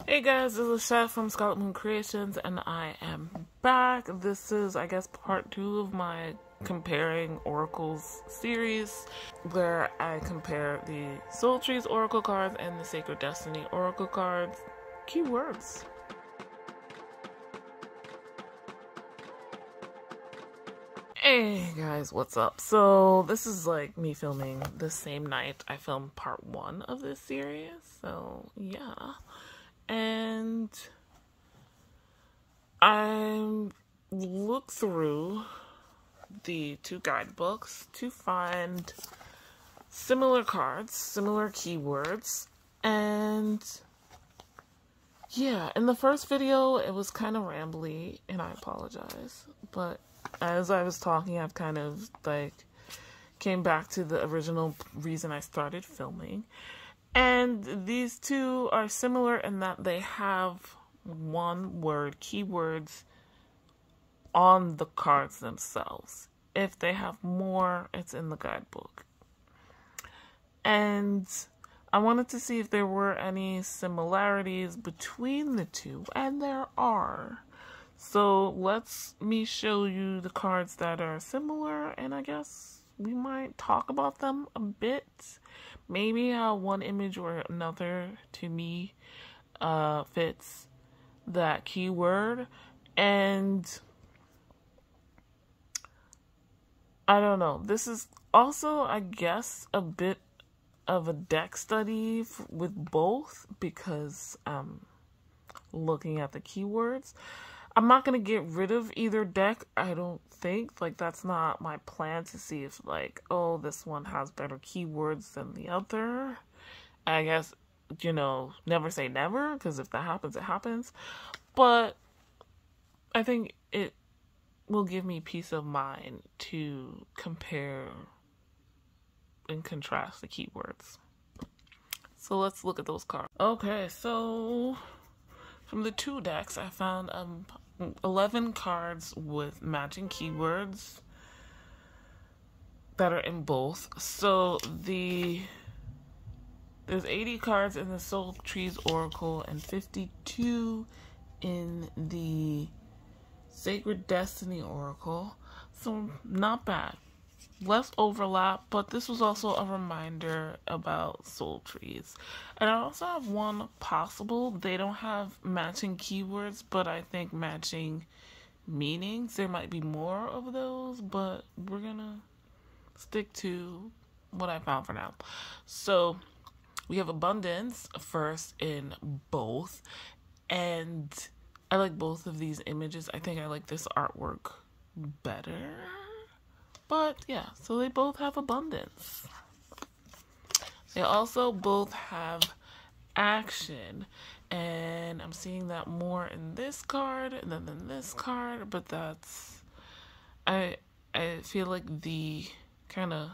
Hey guys, this is Lashette from Scarlet Moon Creations, and I am back. This is, I guess, part 2 of my Comparing Oracles series, where I compare the Soul Trees Oracle cards and the Sacred Destiny Oracle cards. Keywords. Hey guys, what's up? So this is like me filming the same night I filmed part 1 of this series, so yeah. And I looked through the 2 guidebooks to find similar cards, similar keywords, and yeah, in the first video it was kind of rambly, and I apologize, but as I was talking, I've kind of like came back to the original reason I started filming. And these two are similar in that they have one-word keywords on the cards themselves. If they have more, it's in the guidebook. And I wanted to see if there were any similarities between the two, and there are. So let me show you the cards that are similar, and I guess we might talk about them a bit. Maybe how one image or another to me fits that keyword. And I don't know. This is also, I guess, a bit of a deck study with both, because I'm looking at the keywords. I'm not going to get rid of either deck, I don't think. Like, that's not my plan, to see if, like, oh, this one has better keywords than the other. I guess, you know, never say never, because if that happens, it happens. But I think it will give me peace of mind to compare and contrast the keywords. So let's look at those cards. Okay, so from the 2 decks, I found 11 cards with matching keywords that are in both. So there's 80 cards in the Soul Trees Oracle and 52 in the Sacred Destiny Oracle. So not bad. Less overlap, but this was also a reminder about Soul Trees. And I also have one possible. They don't have matching keywords, but I think matching meanings. There might be more of those, but we're gonna stick to what I found for now. So we have abundance first in both, and I like both of these images. I think I like this artwork better. But yeah, so they both have abundance. They also both have action, and I'm seeing that more in this card than in this card, but that's, I feel like the kind of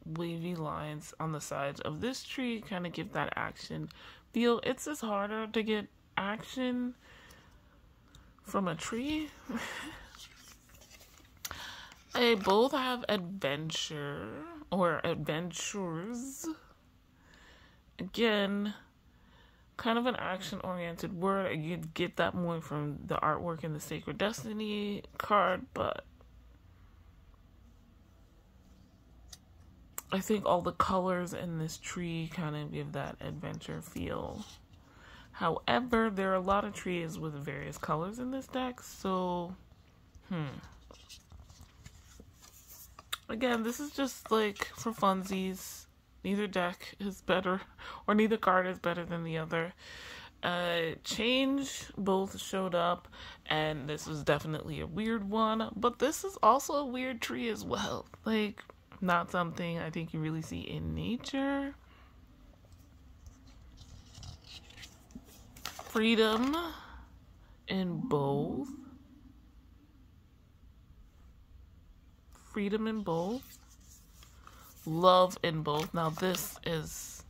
wavy lines on the sides of this tree kind of give that action feel. It's just harder to get action from a tree. They both have adventure or adventures. Again, kind of an action-oriented word. You get that more from the artwork in the Sacred Destiny card, but I think all the colors in this tree kind of give that adventure feel. However, there are a lot of trees with various colors in this deck, so again, this is just like for funsies. Neither deck is better, or neither card is better than the other. Change both showed up, and this was definitely a weird one, but this is also a weird tree as well. Like, not something I think you really see in nature. Freedom in both. Freedom in both. Love in both. Now this is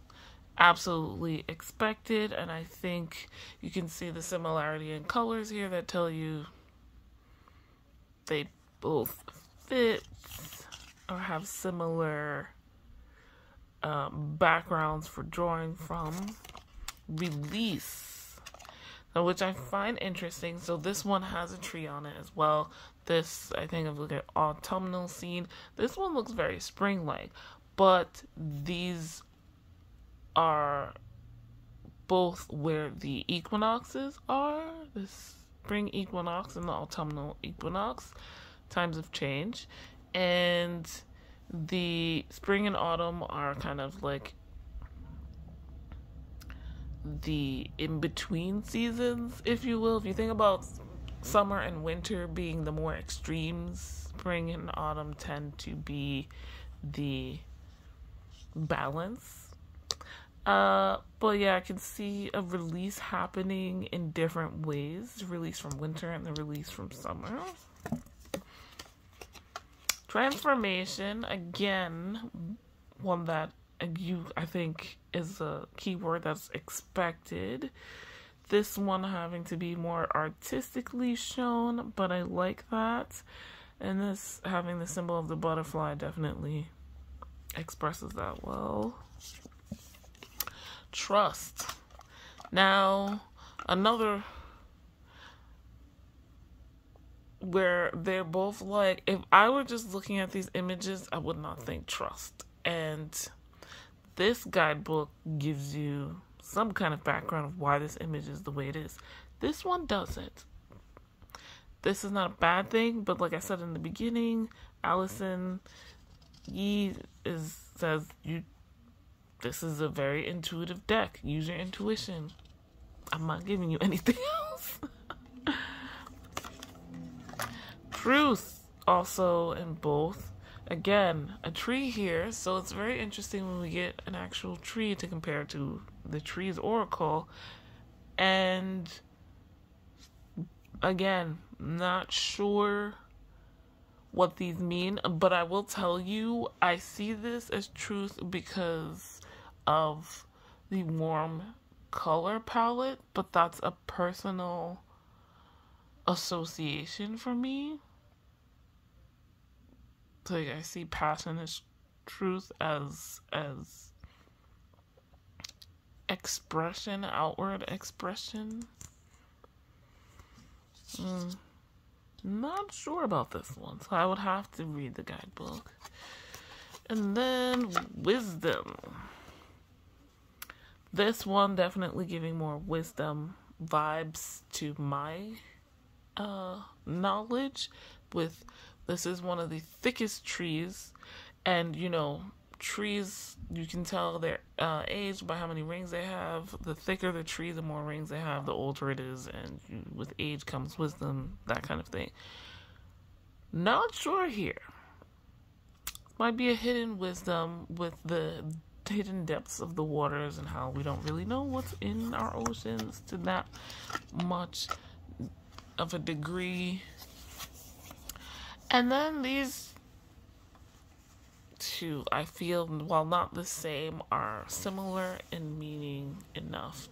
absolutely expected, and I think you can see the similarity in colors here that tell you they both fit or have similar backgrounds for drawing from. Release which I find interesting. So this one has a tree on it as well. This, I think, if we look at autumnal scene, this one looks very spring-like, but these are both where the equinoxes are, the spring equinox and the autumnal equinox, times of change, and the spring and autumn are kind of like the in-between seasons, if you will. If you think about summer and winter being the more extremes, spring and autumn tend to be the balance. But yeah, I can see a release happening in different ways. The release from winter and the release from summer. Transformation, again, one that I think is a keyword that's expected. This one having to be more artistically shown, but I like that. And this having the symbol of the butterfly definitely expresses that well. Trust. Now, another where they're both like, if I were just looking at these images, I would not think trust. And this guidebook gives you some kind of background of why this image is the way it is. This one doesn't. This is not a bad thing, but like I said in the beginning, Allison says this is a very intuitive deck. Use your intuition. I'm not giving you anything else. Truth also in both. Again, a tree here, so it's very interesting when we get an actual tree to compare to the tree's oracle. And again, not sure what these mean, but I will tell you, I see this as truth because of the warm color palette, but that's a personal association for me. Like, I see passion as truth as expression, outward expression. Not sure about this one, so I would have to read the guidebook. And then wisdom. This one definitely giving more wisdom vibes to my knowledge. With this is one of the thickest trees, and you know, trees, you can tell their age by how many rings they have. The thicker the tree, the more rings they have, the older it is, and with age comes wisdom, that kind of thing. Not sure here. Might be a hidden wisdom with the hidden depths of the waters and how we don't really know what's in our oceans to that much of a degree. And then these two, I feel, while not the same, are similar in meaning enough.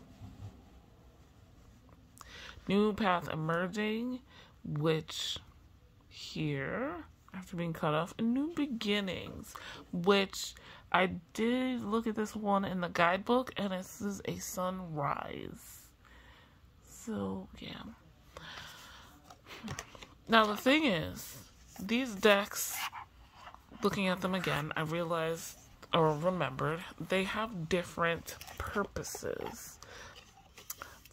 New path emerging, which here, after being cut off, and new beginnings, which I did look at this one in the guidebook, and this is a sunrise. So, yeah. Now, the thing is, these decks, looking at them again, I realized, or remembered, they have different purposes.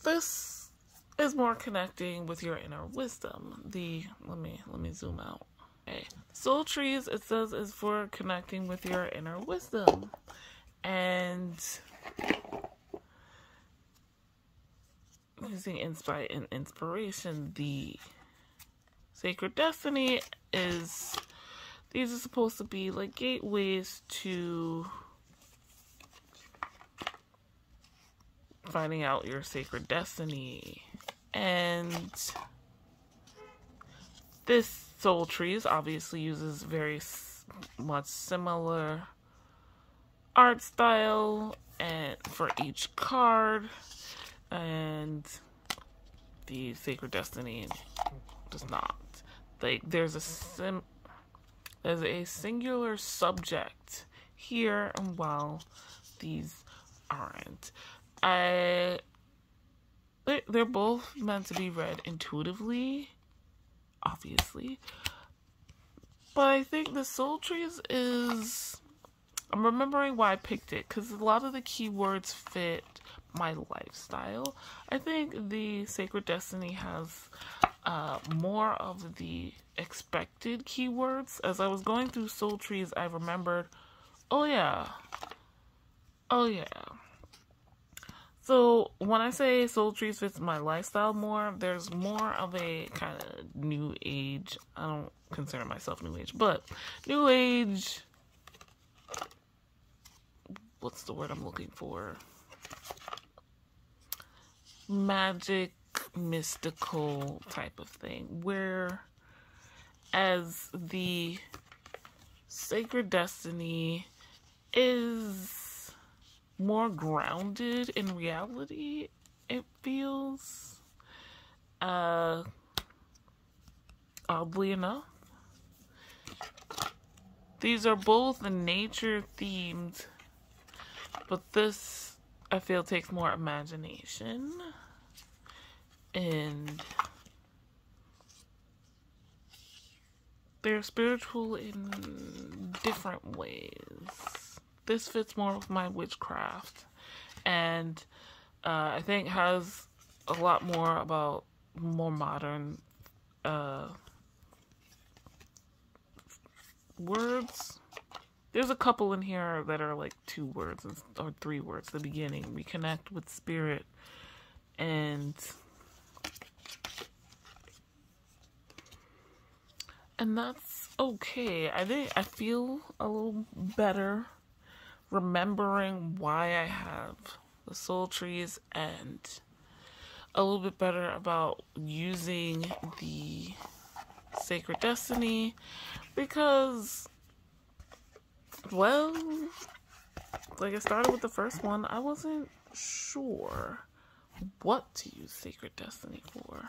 This is more connecting with your inner wisdom. Let me zoom out. Okay. Soul Trees, it says, is for connecting with your inner wisdom. And using insight and inspiration, the Sacred Destiny is, these are supposed to be like gateways to finding out your sacred destiny. And this Soul Trees obviously uses very much similar art style and for each card, and the Sacred Destiny does not. Like, there's a singular subject here, and while these aren't, they're both meant to be read intuitively, obviously. But I think the Soul Trees is... I'm remembering why I picked it, because a lot of the keywords fit my lifestyle. I think the Sacred Destiny has more of the expected keywords. As I was going through Soul Trees, I remembered, oh yeah. So when I say Soul Trees fits my lifestyle more, there's more of a kind of new age. I don't consider myself new age, but new age... What's the word I'm looking for? Magic, mystical type of thing. Where as the Sacred Destiny is more grounded in reality, it feels. Oddly enough. These are both nature themed, but this, I feel, takes more imagination, and they're spiritual in different ways. This fits more with my witchcraft, and I think has a lot more about more modern words. There's a couple in here that are like 2 words or 3 words. The beginning, reconnect with spirit, and that's okay. I feel a little better remembering why I have the Soul Trees, and a little bit better about using the Sacred Destiny, because, well, like I started with the first one, I wasn't sure what to use Sacred Destiny for.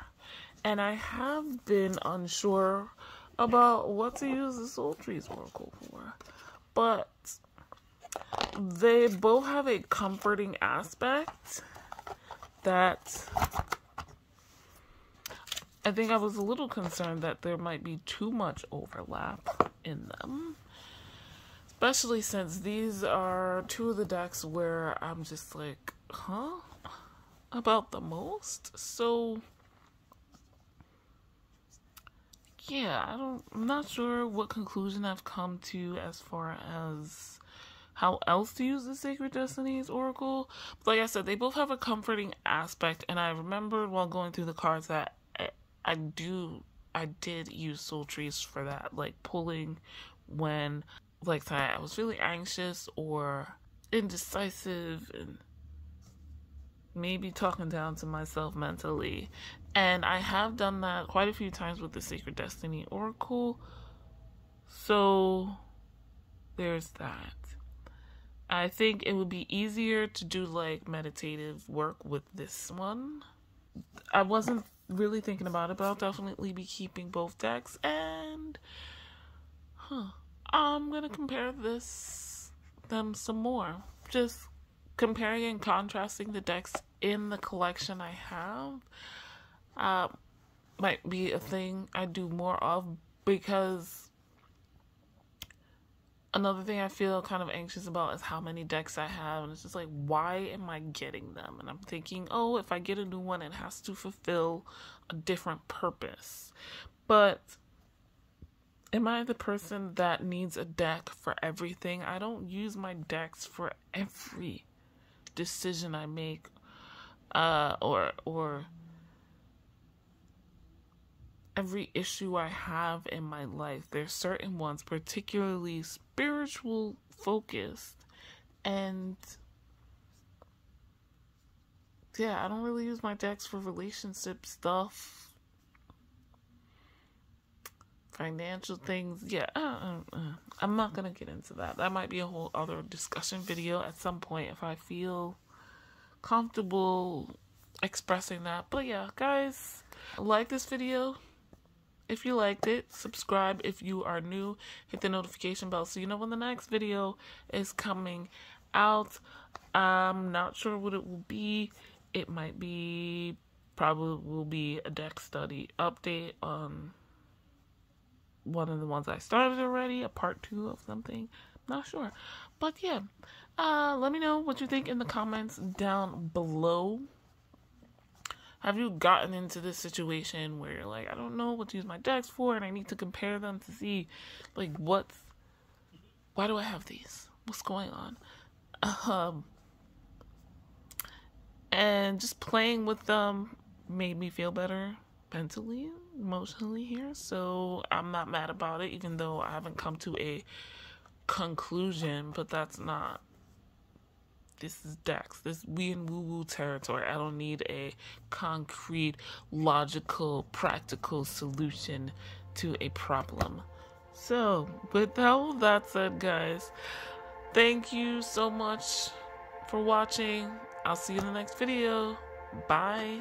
And I have been unsure about what to use the Soul Trees Oracle for. But they both have a comforting aspect that I think I was a little concerned that there might be too much overlap in them. Especially since these are 2 of the decks where I'm just like, huh? About the most? So, yeah, I'm not sure what conclusion I've come to as far as how else to use the Sacred Destiny's Oracle. But like I said, they both have a comforting aspect, and I remembered while going through the cards that I did use Soul Trees for that, like pulling when, like tonight, I was really anxious or indecisive and maybe talking down to myself mentally. And I have done that quite a few times with the Sacred Destiny Oracle. So there's that. I think it would be easier to do like meditative work with this one. I wasn't really thinking about it, but I'll definitely be keeping both decks, and I'm gonna compare them some more. Just comparing and contrasting the decks in the collection I have might be a thing I do more of, because another thing I feel kind of anxious about is how many decks I have, and it's just like, why am I getting them? And I'm thinking, oh, if I get a new one, it has to fulfill a different purpose. But am I the person that needs a deck for everything? I don't use my decks for every decision I make, or every issue I have in my life. There's certain ones, particularly spiritual focused, and yeah, I don't really use my decks for relationship stuff, financial things. Yeah, I'm not gonna get into that. That might be a whole other discussion video at some point if I feel comfortable expressing that. But yeah, guys, like this video if you liked it. Subscribe if you are new. Hit the notification bell so you know when the next video is coming out. I'm not sure what it will be. It might be probably will be a deck study update on one of the ones I started already, a part 2 of something. Not sure. But yeah, let me know what you think in the comments down below. Have you gotten into this situation where you're like, I don't know what to use my decks for, and I need to compare them to see, like, why do I have these? What's going on? And just playing with them made me feel better mentally, emotionally here. So I'm not mad about it, even though I haven't come to a conclusion. But that's not. This is decks. We in woo-woo territory. I don't need a concrete, logical, practical solution to a problem. So, with all that said, guys, thank you so much for watching. I'll see you in the next video. Bye.